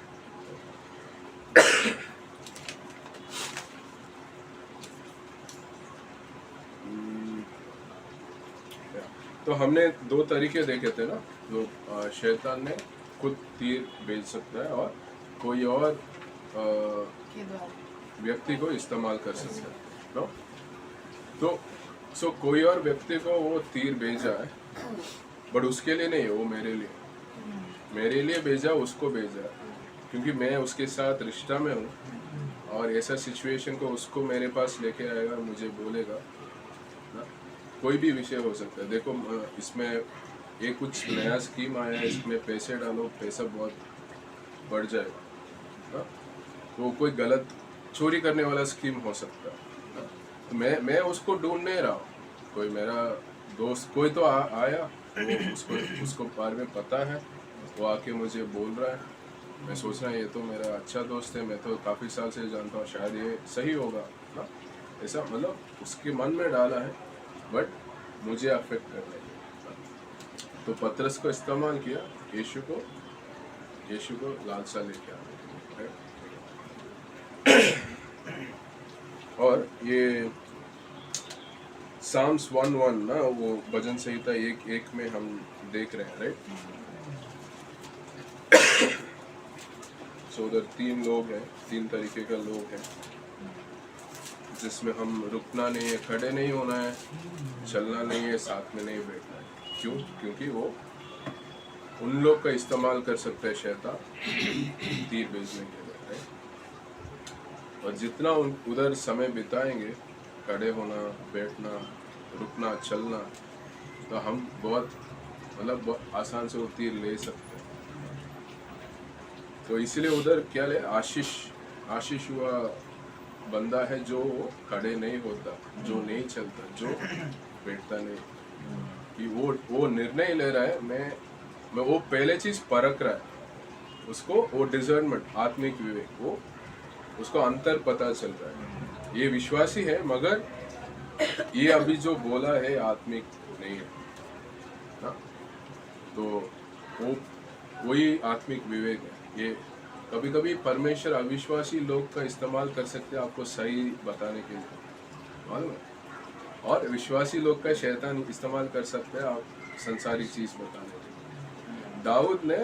तो हमने दो तरीके देखे थे ना, जो शैतान ने खुद तीर भेज सकता है, और कोई और व्यक्ति को इस्तेमाल कर सकता है, नो। तो कोई और व्यक्ति को वो तीर भेजा है, बट उसके लिए नहीं, वो मेरे लिए भेजा, उसको भेजा, क्योंकि मैं उसके साथ रिश्ता में हूँ, और ऐसा सिचुएशन को उसको मेरे पास लेके आएगा, मुझे बोलेगा ना। कोई भी विषय हो सकता है। देखो इसमें एक कुछ नया स्कीम आया है, इसमें पैसे डालो, पैसा बहुत बढ़ जाएगा ना। तो कोई गलत चोरी करने वाला स्कीम हो सकता है ना। तो मैं उसको ढूंढ नहीं रहा हूँ, कोई मेरा दोस्त कोई तो आया, वो उसको बारे में पता है, वो आके मुझे बोल रहा है, मैं सोच रहा हूँ ये तो मेरा अच्छा दोस्त है, मैं तो काफ़ी साल से जानता हूँ, शायद ये सही होगा ना, ऐसा मतलब उसके मन में डाला है, बट मुझे अफेक्ट कर रहा है। तो पतरस को इस्तेमाल किया यीशु को लालसा लेके आने, और ये साम्स 1:1 ना, वो भजन संहिता 1:1 में हम देख रहे हैं, राइट। सो उधर तीन लोग हैं, तीन तरीके का लोग हैं जिसमें हम रुकना नहीं है, खड़े नहीं होना है, चलना नहीं है, साथ में नहीं बैठना है। क्यों? क्योंकि वो उन लोग का इस्तेमाल कर सकता है शैतान तीर भेजने के लिए, right? और जितना उधर समय बिताएंगे, खड़े होना, बैठना, रुकना, चलना, तो हम बहुत बहुत आसान से वो तीर ले सकते हैं। तो इसलिए उधर क्या ले, आशीष हुआ बंदा है जो खड़े नहीं होता, जो नहीं चलता, जो बैठता नहीं, कि वो निर्णय ले रहा है, मैं वो पहले चीज परख रहा है, उसको वो डिजर्नमेंट, आत्मिक विवेक, वो उसको अंतर पता चल रहा है। ये विश्वासी है मगर ये अभी जो बोला है आत्मिक नहीं है ना, तो वो वही आत्मिक विवेक है। ये कभी कभी परमेश्वर अविश्वासी लोग का इस्तेमाल कर सकते हैं आपको सही बताने के लिए, मालूम है, और विश्वासी लोग का शैतान इस्तेमाल कर सकते हैं आप संसारिक चीज बताने के लिए। दाऊद ने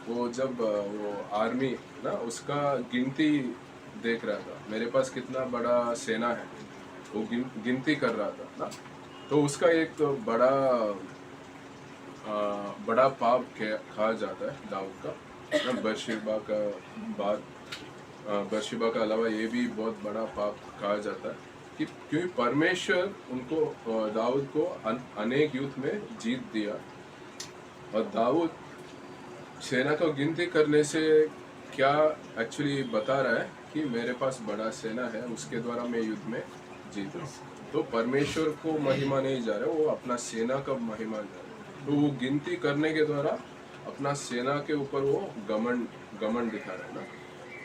वो जब वो आर्मी ना उसका गिनती देख रहा था, मेरे पास कितना बड़ा सेना है, वो गिनती कर रहा था ना, तो उसका एक तो बड़ा पाप खा जाता है दाऊद का ना, बर्शिबा का बाद, बर्शिबा का अलावा ये भी बहुत बड़ा पाप कहा जाता है कि क्योंकि परमेश्वर उनको दाऊद को अनेक युद्ध में जीत दिया, और दाऊद सेना को गिनती करने से क्या एक्चुअली बता रहा है कि मेरे पास बड़ा सेना है, उसके द्वारा मैं युद्ध में जीता। तो परमेश्वर को महिमा नहीं जा रहा है, वो अपना सेना का महिमा जा रहा है। तो वो गिनती करने के द्वारा अपना सेना के ऊपर वो घमंड दिखा रहा है ना।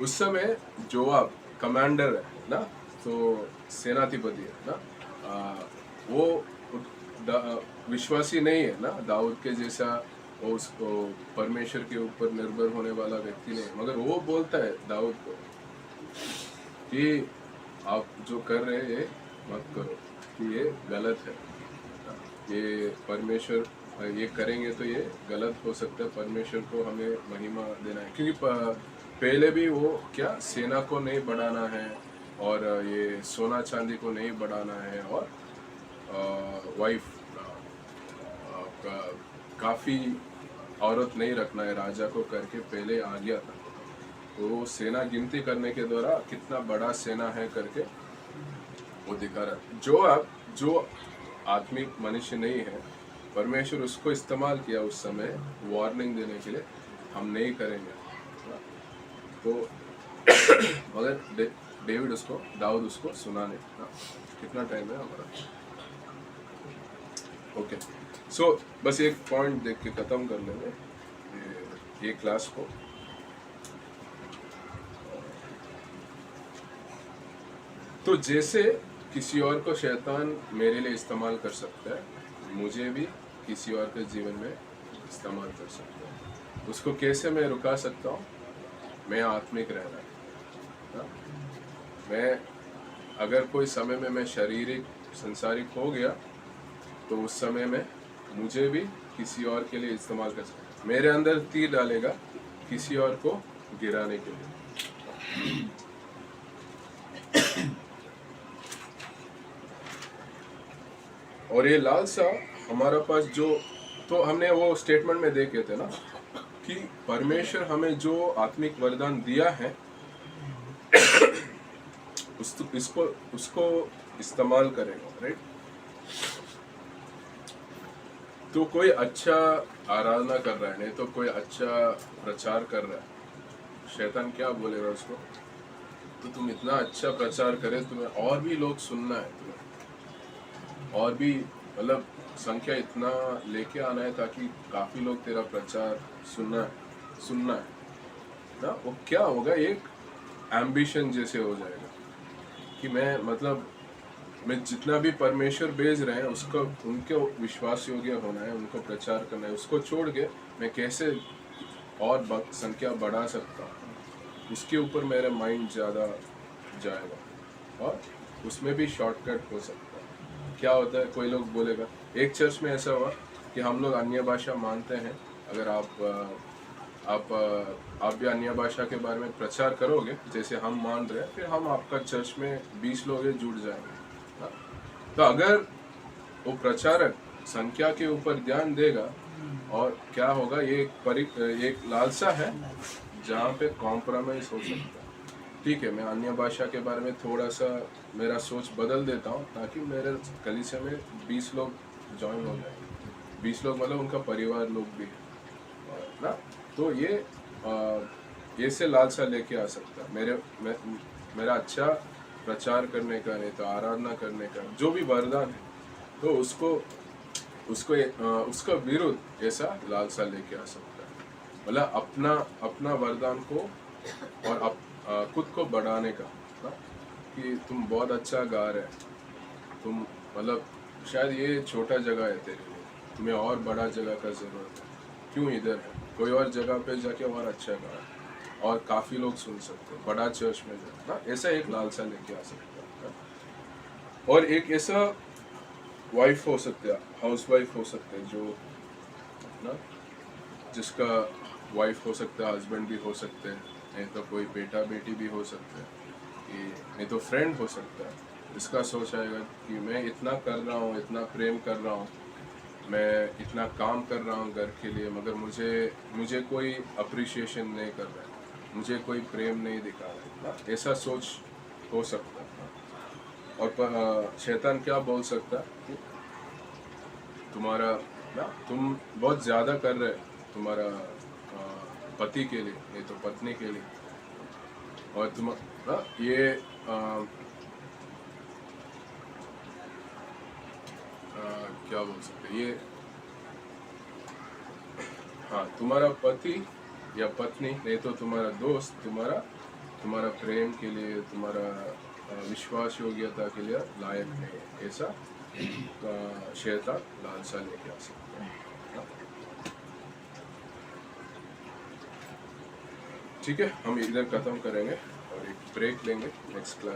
उस समय जोआब कमांडर है ना, तो सेनाधिपति है ना, वो विश्वासी नहीं है ना, दाऊद के जैसा वो उसको परमेश्वर के ऊपर निर्भर होने वाला व्यक्ति नहीं है, मगर वो बोलता है दाऊद को कि आप जो कर रहे हैं ये मत करो, कि ये गलत है, ये परमेश्वर ये करेंगे तो ये गलत हो सकता है, परमेश्वर को हमें महिमा देना है। क्योंकि पहले भी वो क्या सेना को नहीं बढ़ाना है, और ये सोना चांदी को नहीं बढ़ाना है, और वाइफ काफ़ी औरत नहीं रखना है, राजा को करके पहले आ गया था। तो सेना गिनती करने के द्वारा कितना बड़ा सेना है करके वो दिखा रहा है। जो आत्मिक मनुष्य नहीं है, परमेश्वर उसको इस्तेमाल किया उस समय वार्निंग देने के लिए, हम नहीं करेंगे। तो मगर दाऊद उसको सुनाने, कितना टाइम है हमारा? ओके, सो बस एक पॉइंट देख के ख़त्म कर लेंगे ये क्लास को। तो जैसे किसी और को शैतान मेरे लिए इस्तेमाल कर सकता है, मुझे भी किसी और के जीवन में इस्तेमाल कर सकता है। उसको कैसे मैं रुका सकता हूँ? मैं आत्मिक रहना है ना? मैं अगर कोई समय में मैं शारीरिक संसारिक हो गया, तो उस समय में मुझे भी किसी और के लिए इस्तेमाल कर सकता, मेरे अंदर तीर डालेगा किसी और को गिराने के लिए। और ये लालसा हमारा पास जो, तो हमने वो स्टेटमेंट में देखे थे ना कि परमेश्वर हमें जो आत्मिक वरदान दिया है उसको इस्तेमाल करेगा, राइट? तो कोई अच्छा आराधना कर रहा है, नहीं तो कोई अच्छा प्रचार कर रहा है, शैतान क्या बोलेगा उसको? तो तुम इतना अच्छा प्रचार करे, तुम्हें और भी लोग सुनना है, तुम्हें और भी संख्या इतना लेके आना है ताकि काफी लोग तेरा प्रचार सुनना है ना। वो क्या होगा, एक एम्बिशन जैसे हो जाएगा कि मैं जितना भी परमेश्वर भेज रहे हैं उसको उनके विश्वास योग्य होना है, उनको प्रचार करना है, उसको छोड़ के मैं कैसे और संख्या बढ़ा सकता हूँ, उसके ऊपर मेरा माइंड ज़्यादा जाएगा और उसमें भी शॉर्टकट हो सकता है। क्या होता है, कोई लोग बोलेगा, एक चर्च में ऐसा हुआ कि हम लोग अन्य भाषा मानते हैं, अगर आप आप भी अन्य भाषा के बारे में प्रचार करोगे जैसे हम मान रहे हैं, फिर हम आपका चर्च में 20 लोग हैं, जुड़ जाएंगे ना? तो अगर वो प्रचारक संख्या के ऊपर ध्यान देगा और क्या होगा, ये एक लालसा है जहाँ पे कॉम्प्रोमाइज हो सकता है। ठीक है, मैं अन्य भाषा के बारे में थोड़ा सा मेरा सोच बदल देता हूँ ताकि मेरे कलीसिया में 20 लोग ज्वाइन हो जाएंगे। 20 लोग मतलब उनका परिवार लोग भी है ना। तो ये से लालसा लेके आ सकता है मेरा अच्छा प्रचार करने का, नहीं तो आराधना करने का जो भी वरदान है, तो उसका विरुद्ध ऐसा लालसा लेके आ सकता है। मतलब अपना वरदान को और खुद को बढ़ाने का ना, कि तुम बहुत अच्छा गा रहे, तुम मतलब शायद ये छोटा जगह है तेरे लिए, तुम्हें और बड़ा जगह का ज़रूरत है, क्यों इधर है, कोई और जगह पे जाके और अच्छा गा और काफ़ी लोग सुन सकते हैं, बड़ा चर्च में जाए ना, ऐसा एक लालसा लेके आ सकता है। और एक ऐसा वाइफ हो सकता है, हाउस वाइफ हो सकते हैं जो ना, जिसका वाइफ हो सकता है, हस्बैंड भी हो सकते हैं, नहीं तो कोई बेटा बेटी भी हो सकते हैं, कि नहीं तो फ्रेंड हो सकता है, इसका सोच आएगा कि मैं इतना कर रहा हूँ, इतना प्रेम कर रहा हूँ, मैं इतना काम कर रहा हूँ घर के लिए, मगर मुझे कोई अप्रिशिएशन नहीं कर रहा है, मुझे कोई प्रेम नहीं दिखा रहा है ना, ऐसा सोच हो सकता है। और शैतान क्या बोल सकता है कि तुम्हारा ना, तुम बहुत ज़्यादा कर रहे तुम्हारा पति के लिए, नहीं तो पत्नी के लिए, और तुम ना ये क्या बोल सकते, ये हाँ, तुम्हारा पति या पत्नी, नहीं तो तुम्हारा दोस्त तुम्हारा प्रेम के लिए, तुम्हारा विश्वास योग्यता के लिए लायक नहीं है, ऐसा शैतान लालसा लेके आ सकता है। ठीक है, हम इधर खत्म करेंगे और एक ब्रेक लेंगे नेक्स्ट क्लास